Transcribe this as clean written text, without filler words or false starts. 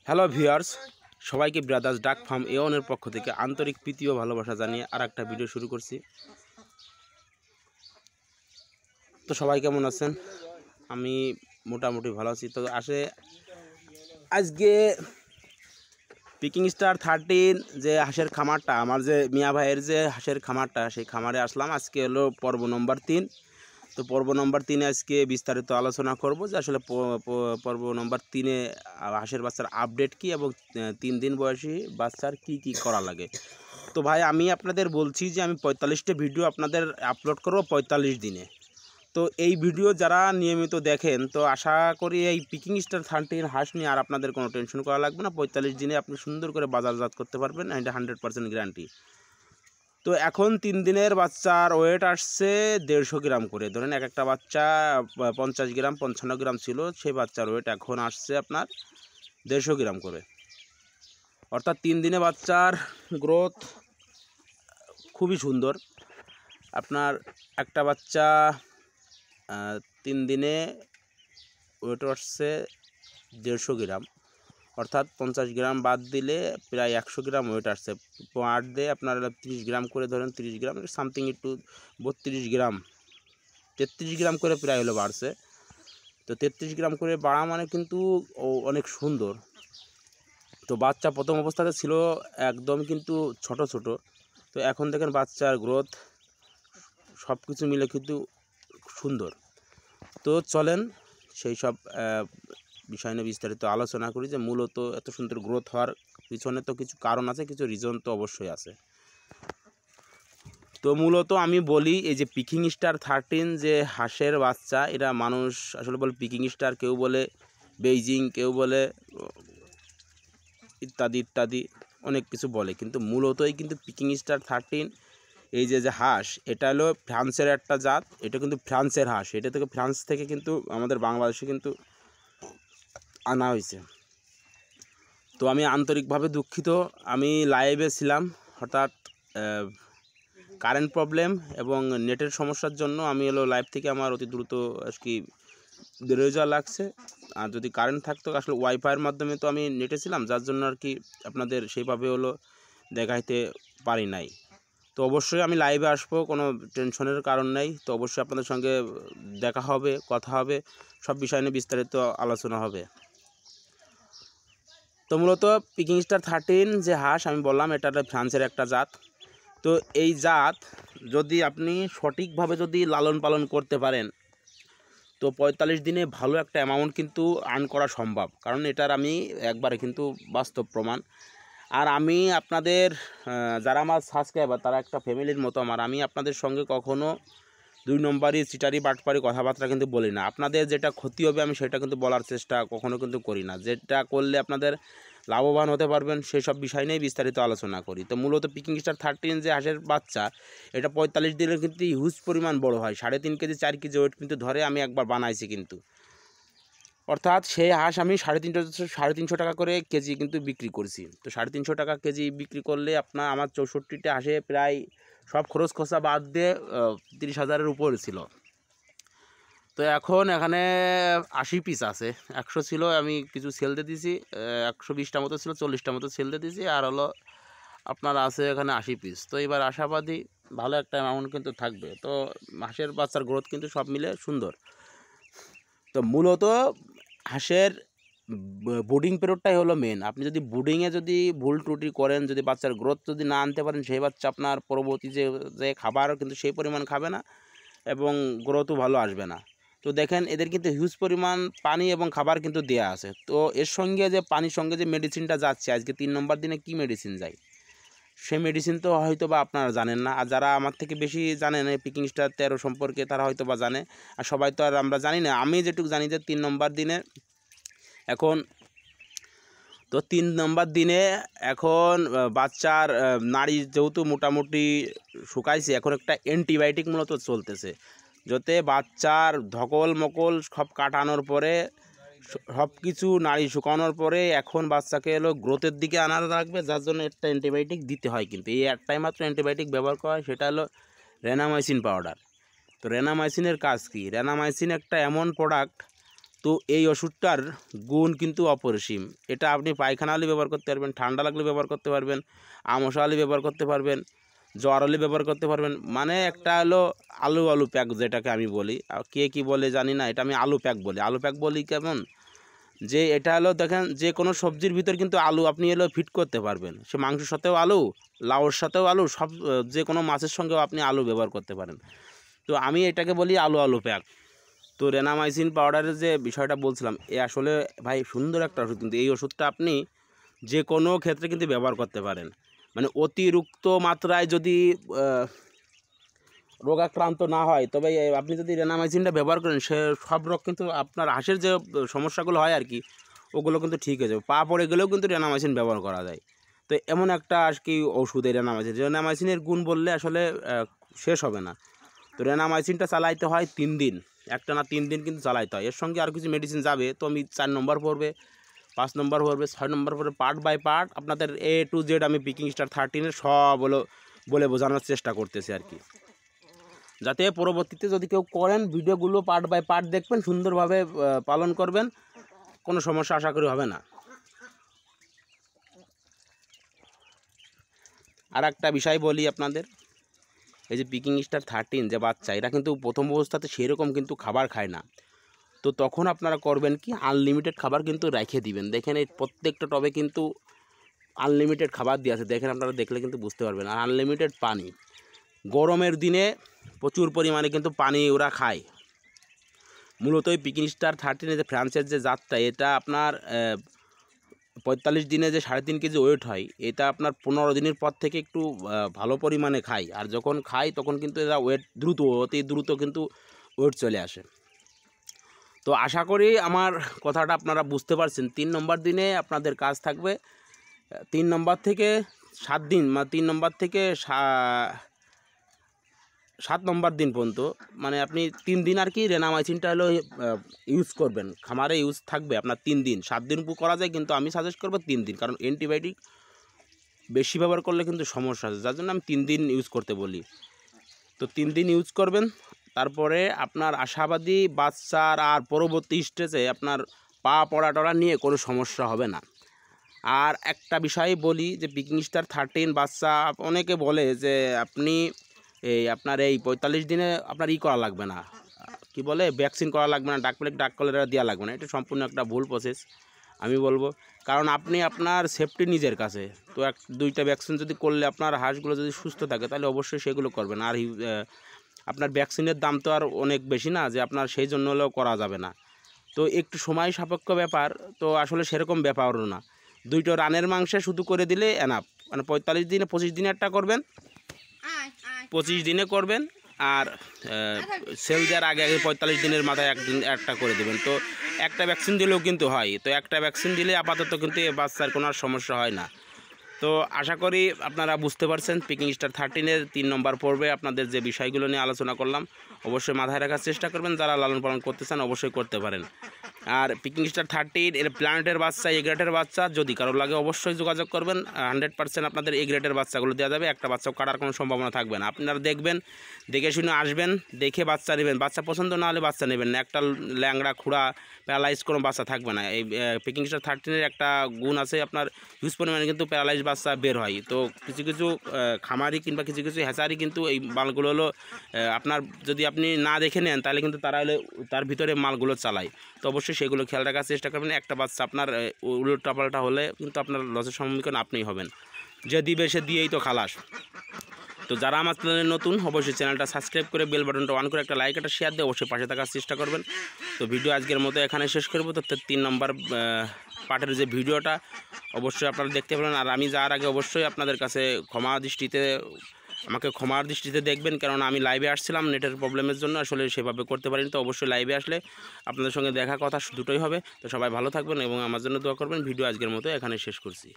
Hello viewers, সবাইকে brothers ডাক farm এওনের পক্ষ থেকে আন্তরিক প্রীতি ও ভালোবাসা জানিয়ে আর একটা ভিডিও শুরু করছি। তো সবাই কেমন আছেন? আমি মোটামুটি ভালো আছি। তো আজকে পিকিং স্টার 13 যে হাঁসের খামারটা, আমার যে মিয়া ভাইয়ের যে হাঁসের খামারটা, সেই খামারে আসলাম। আজকে হলো পর্ব নম্বর 3। তো পর্ব নম্বর 3 আজকে বিস্তারিত আলোচনা করব যে আসলে পর্ব নম্বর 3-এ হাঁসের বাচ্চার আপডেট কি এবং 3 দিন বয়সী বাচ্চার কি কি করা লাগে। তো ভাই আমি আপনাদের বলছি যে আমি 45টা ভিডিও আপনাদের আপলোড করব 45 দিনে। তো এই ভিডিও যারা নিয়মিত দেখেন, তো আশা করি এই পিকিং স্টার 13 হাঁস নিয়ে আর আপনাদের কোনো টেনশন করা লাগবে না। 45 দিনে আপনি সুন্দর করে বাজারজাত করতে পারবেন, এটা 100% গ্যারান্টি। তো এখন 3 দিনের বাচ্চার ওয়েট আসছে 150 গ্রাম করে। ধরেন এক একটা বাচ্চা 50 গ্রাম 55 গ্রাম ছিল, সেই বাচ্চার ওয়েট এখন আসছে আপনার 150 গ্রাম করে। অর্থাৎ 3 দিনে বাচ্চার গ্রোথ খুবই সুন্দর। আপনার একটা বাচ্চা 3 দিনে ওয়েট আসছে 150 গ্রাম, অর্থাৎ 50 গ্রাম বাদ দিলে প্রায় 100 গ্রাম ওয়েট আসছে। পার ডে আপনার 30 গ্রাম করে ধরেন, 30 গ্রাম সামথিং একটু 32 গ্রাম 33 গ্রাম করে প্রায় হলো বাড়ছে। তো 33 গ্রাম করে বাড়া মানে কিন্তু অনেক সুন্দর। তো বাচ্চা প্রথম অবস্থাতে ছিল একদম কিন্তু ছোট ছোট, তো এখন দেখেন বাচ্চার গ্রোথ সব কিছু মিলে কিন্তু সুন্দর। তো চলেন সেই সব বিষয় নিয়ে বিস্তারিত আলোচনা করি যে মূলত এত সুন্দর গ্রোথ হওয়ার পিছনে তো কিছু কারণ আছে, কিছু রিজন তো অবশ্যই আছে। তো মূলত আমি বলি এই যে পিকিং স্টার 13 যে হাঁসের বাচ্চা, এরা মানুষ আসলে বলে পিকিং স্টার, কেউ বলে বেইজিং, কেউ বলে ইত্যাদি ইত্যাদি অনেক কিছু বলে, কিন্তু মূলতই কিন্তু পিকিং স্টার 13 এই যে হাঁস, এটা হলো ফ্রান্সের একটা জাত। এটা কিন্তু ফ্রান্সের হাঁস, এটা থেকে ফ্রান্স থেকে কিন্তু আমাদের বাংলাদেশে কিন্তু আনা হয়েছে। তো আমি আন্তরিকভাবে দুঃখিত, আমি লাইভে ছিলাম, হঠাৎ কারেন্ট প্রবলেম এবং নেটের সমস্যার জন্য আমি লাইভ থেকে আমার অতি দ্রুত আর কি বেরোয় যাওয়া লাগছে। আর যদি কারেন্ট থাকতো, আসলে ওয়াইফাইয়ের মাধ্যমে তো আমি নেটে ছিলাম, যার জন্য আর কি আপনাদের সেইভাবে দেখাইতে পারি নাই। তো অবশ্যই আমি লাইভে আসবো, কোনো টেনশনের কারণ নেই। তো অবশ্যই আপনাদের সঙ্গে দেখা হবে, কথা হবে, সব বিষয় নিয়ে বিস্তারিত আলোচনা হবে। তো মূলত পিকিং স্টার 13 যে হাঁস আমি বললাম, এটা ফ্রান্সের একটা জাত। তো এই জাত যদি আপনি সঠিকভাবে যদি লালন পালন করতে পারেন, তো 45 দিনে ভালো একটা অ্যামাউন্ট কিন্তু আর্ন করা সম্ভব, কারণ এটার আমি একবারে কিন্তু বাস্তব প্রমাণ। আর আমি আপনাদের যারা আমার সাবস্ক্রাইবার, তারা একটা ফ্যামিলির মতো আমি আপনাদের সঙ্গে কখনো 2 নম্বরই চিটারি বাটপারি কথাবার্তা কিন্তু বলি না। আপনাদের যেটা ক্ষতি হবে আমি সেটা কিন্তু বলার চেষ্টা কখনো কিন্তু করি না। যেটা করলে আপনাদের লাভবান হতে পারবেন সেই সব বিষয় নিয়েই বিস্তারিত আলোচনা করি। তো মূলত পিকিং স্টার 13 যে হাঁসের বাচ্চা, এটা 45 দিনে কিন্তু হিউজ পরিমাণ বড় হয়, 3.5 কেজি 4 কেজি ওয়েট কিন্তু ধরে। আমি একবার বানাইছি কিন্তু, অর্থাৎ সেই হাঁস আমি 350 টাকা করে কেজি কিন্তু বিক্রি করছি। তো 350 টাকা কেজি বিক্রি করলে আমার 64টা হাঁসে প্রায় সব খরচ খরচা বাদ দিয়ে 30,000-এর উপরে ছিল। তো এখন এখানে 80 পিস আছে, 100 ছিল, আমি কিছু সেল দিয়ে দিয়েছি, 120টা মতো ছিল, 40টা মতো সেল দিয়ে দিয়েছি, আর আপনার আছে এখানে 80 পিস। তো এবার আশাবাদী ভালো একটা অ্যামাউন্ট কিন্তু থাকবে। তো হাঁসের বাচ্চার গ্রোথ কিন্তু সব মিলে সুন্দর। তো মূলত হাঁসের ব্রুডিং পিরিয়ডটাই হলো মেন। আপনি যদি ব্রুডিংয়ে যদি ভুল ত্রুটি করেন, যদি বাচ্চার গ্রোথ যদি না আনতে পারেন, সেই বাচ্চা আপনার পরবর্তী যে খাবার কিন্তু সেই পরিমাণ খাবে না এবং গ্রোথও ভালো আসবে না। তো দেখেন এদের কিন্তু হিউজ পরিমাণ পানি এবং খাবার কিন্তু দেয়া আছে। তো এর সঙ্গে যে পানির সঙ্গে যে মেডিসিনটা যাচ্ছে, আজকে 3 নম্বর দিনে কি মেডিসিন যায়, সেই মেডিসিন তো হয়তো বা আপনারা জানেন না। আর যারা আমার থেকে বেশি জানেন এই পিকিং স্টার 13 সম্পর্কে, তারা হয়তো বা জানে, আর সবাই তো আর আমরা জানি না। আমি যেটুকু জানি যে 3 নম্বর দিনে এখন, তো 3 নম্বর দিনে এখন বাচ্চার নাড়ি যেহেতু মোটামুটি শুকাইছে, এখন একটা অ্যান্টিবায়োটিক মূলত চলতেছে, যাতে বাচ্চার ধকল মকল সব কাটানোর পরে, সব কিছু নাড়ি শুকানোর পরে এখন বাচ্চাকে গ্রোথের দিকে আনা লাগবে, যার জন্য একটা অ্যান্টিবায়োটিক দিতে হয়। কিন্তু এই একটাই মাত্র অ্যান্টিবায়োটিক ব্যবহার করা হয়, সেটা হলো রেনামাইসিন পাউডার। তো রেনামাইসিনের কাজ কি? রেনামাইসিন একটা এমন প্রোডাক্ট, তো এই ওষুধটার গুণ কিন্তু অপরিসীম। এটা আপনি পায়খানা হলে ব্যবহার করতে পারবেন, ঠান্ডা লাগলে ব্যবহার করতে পারবেন, আমসা হলে ব্যবহার করতে পারবেন, জ্বর হলে ব্যবহার করতে পারবেন। মানে একটা হলো আলু প্যাক যেটাকে আমি বলি, কে কী বলে জানি না, এটা আমি আলু প্যাক বলি। আলু প্যাক বলি কেমন, যে এটা হলো দেখেন যে কোনো সবজির ভিতর কিন্তু আলু আপনি এলো ফিট করতে পারবেন। সে মাংসের সাথেও আলু, লাউর সাথেও আলু, সব যে কোনো মাছের সঙ্গেও আপনি আলু ব্যবহার করতে পারেন। তো আমি এটাকে বলি আলু প্যাক। তো রেনামাইসিন পাউডারের যে বিষয়টা বলছিলাম, এ আসলে ভাই সুন্দর একটা ওষুধ, কিন্তু এই ওষুধটা আপনি যে কোনো ক্ষেত্রে কিন্তু ব্যবহার করতে পারেন। মানে অতিরিক্ত মাত্রায় যদি রোগাক্রান্ত না হয়, তবে আপনি যদি রেনামাইসিনটা ব্যবহার করেন, সে সব রোগ কিন্তু আপনার হাঁসের যে সমস্যাগুলো হয় আর কি, ওগুলো কিন্তু ঠিক হয়ে যাবে। পা পড়ে গেলেও কিন্তু রেনামাইসিন ব্যবহার করা যায়। তো এমন একটা আর কি ওষুধ এই রেনামাইসিনের গুণ বললে আসলে শেষ হবে না। তো রেনামাইসিনটা চালাইতে হয় 3 দিন, একটানা 3 দিন কিন্তু চালাইতে হয়। এর সঙ্গে আর কিছু মেডিসিন যাবে, তো আমি 4 নম্বর পড়বে, 5 নম্বর পড়বে, 6 নম্বর পড়বে, পার্ট বাই পার্ট আপনাদের A to Z আমি পিকিং স্টার 13 সব হলো বলে বোঝানোর চেষ্টা করতেছি আর কি, যাতে পরবর্তীতে যদি কেউ করেন ভিডিওগুলো পার্ট বাই পার্ট দেখবেন, সুন্দরভাবে পালন করবেন, কোনো সমস্যা আশা করি হবে না। আর একটা বিষয় বলি আপনাদের, এই যে পিকিং স্টার 13 যে বাচ্চা, এরা কিন্তু প্রথম অবস্থাতে সেরকম কিন্তু খাবার খায় না। তো তখন আপনারা করবেন কি, আনলিমিটেড খাবার কিন্তু রেখে দিবেন। দেখেন এই প্রত্যেকটা টবে কিন্তু আনলিমিটেড খাবার দিয়ে আছে, দেখেন আপনারা দেখলে কিন্তু বুঝতে পারবেন। আর আনলিমিটেড পানি, গরমের দিনে প্রচুর পরিমাণে কিন্তু পানি ওরা খায়। মূলত এই পিকিং স্টার 13 যে ফ্রান্সের যে জাতটা, এটা আপনার 45 দিনে যে 3.5 কেজি ওয়েট হয়, এটা আপনার 15 দিনের পর থেকে একটু ভালো পরিমাণে খায়। আর যখন খায় তখন কিন্তু এরা ওয়েট অতি দ্রুত কিন্তু ওয়েট চলে আসে। তো আশা করি আমার কথাটা আপনারা বুঝতে পারছেন। 3 নম্বর দিনে আপনাদের কাজ থাকবে 3 নম্বর থেকে 7 দিন, 3 নম্বর থেকে 7 নম্বর দিন পর্যন্ত, মানে আপনি 3 দিন আর কি রেনামাইসিনটা হলো ইউজ করবেন। খামারে ইউজ থাকবে আপনার 3 দিন, 7 দিন করা যায়, কিন্তু আমি সাজেস্ট করবো 3 দিন, কারণ অ্যান্টিবায়োটিক বেশি ব্যবহার করলে কিন্তু সমস্যা আছে, যার জন্য আমি 3 দিন ইউজ করতে বলি। তো 3 দিন ইউজ করবেন, তারপরে আপনার আশাবাদী বাচ্চার আর পরবর্তী স্টেজে আপনার পা পড়া টড়া নিয়ে কোনো সমস্যা হবে না। আর একটা বিষয় বলি, যে পিকিং স্টার 13 বাচ্চা অনেকে বলে যে আপনি আপনার এই 45 দিনে আপনার করা লাগবে না, কি বলে, ভ্যাকসিন করা লাগবে না, ডাক কলেরা দেওয়া লাগবে না। এটা সম্পূর্ণ একটা ভুল প্রসেস আমি বলবো, কারণ আপনি আপনার সেফটি নিজের কাছে। তো 1-2টা ভ্যাকসিন যদি করলে আপনার হাঁসগুলো যদি সুস্থ থাকে, তাহলে অবশ্যই সেগুলো করবেন। আর আপনার ভ্যাকসিনের দাম তো আর অনেক বেশি না যে আপনার সেই জন্য হলেও করা যাবে না। তো একটু সময় সাপেক্ষ ব্যাপার, তো আসলে সেরকম ব্যাপারও না। 2টো রানের মাংসে শুধু করে দিলে এনাফ। মানে 45 দিনে 25 দিনে একটা করবেন, 25 দিনে করবেন, আর সেল দেওয়ার আগে 45 দিনের মাথায় একদিন একটা করে দেবেন। তো একটা ভ্যাকসিন দিলেও কিন্তু হয়। তো একটা ভ্যাকসিন দিলে আপাতত কিন্তু এ বাচ্চার কোনো সমস্যা হয় না। তো আশা করি আপনারা বুঝতে পারছেন। পিকিং স্টার 13-এর 3 নম্বর পর্বে আপনাদের যে বিষয়গুলো নিয়ে আলোচনা করলাম, অবশ্যই মাথায় রাখার চেষ্টা করবেন। যারা লালন পালন করতে চান অবশ্যই করতে পারেন। আর পিকিং স্টার 13 এর প্ল্যানেটের বাচ্চা, এ গ্রেডের বাচ্চা যদি কারো লাগে অবশ্যই যোগাযোগ করবেন। 100% আপনাদের এ গ্রেডের বাচ্চাগুলো দেওয়া যাবে, একটা বাচ্চাও কাটার কোনো সম্ভাবনা থাকবে না। আপনারা দেখবেন, দেখে শুনে আসবেন, দেখে বাচ্চা নেবেন। বাচ্চা পছন্দ না হলে বাচ্চা নেবেন না। একটা ল্যাংড়া খুঁড়া প্যারালাইজ কোনো বাচ্চা থাকবে না। এই পিকিং স্টার 13-এর একটা গুণ আছে, আপনার হিউজ পরিমাণে কিন্তু প্যারালাইজ বাচ্চা বের হয়। তো কিছু কিছু খামারি কিংবা কিছু কিছু হ্যাচারি কিন্তু এই মালগুলো হলো আপনার যদি আপনি না দেখে নেন, তাহলে কিন্তু তারা হলে তার ভিতরে মালগুলো চালায়। তো অবশ্যই সেগুলো খেয়াল রাখার চেষ্টা করবেন। একটা বাচ্চা আপনার উল্টোপাল্টা হলে কিন্তু আপনার লসের সম্মুখীন আপনিই হবেন। যে দিবে সে দিয়েই তো খালাস। তো যারা আমার চ্যানেলে নতুন, অবশ্যই চ্যানেলটা সাবস্ক্রাইব করে বেল বাটনটা অন করে একটা লাইক একটা শেয়ার দিয়ে অবশ্যই পাশে থাকার চেষ্টা করবেন। তো ভিডিও আজকের মতো এখানে শেষ করব। তো 3 নম্বর পার্টের যে ভিডিওটা অবশ্যই আপনারা দেখতে পাবেন। আর আমি যাওয়ার আগে অবশ্যই আপনাদের কাছে আমাকে ক্ষমার দৃষ্টিতে দেখবেন, কারণ আমি লাইভে আসছিলাম নেটের প্রবলেমের জন্য, আসলে সেভাবে করতে পারিনি। তো অবশ্যই লাইভে আসলে আপনাদের সঙ্গে দেখা কথা দুটোই হবে। তো সবাই ভালো থাকবেন এবং আমার জন্য দোয়া করবেন। ভিডিও আজকের মতো এখানে শেষ করছি।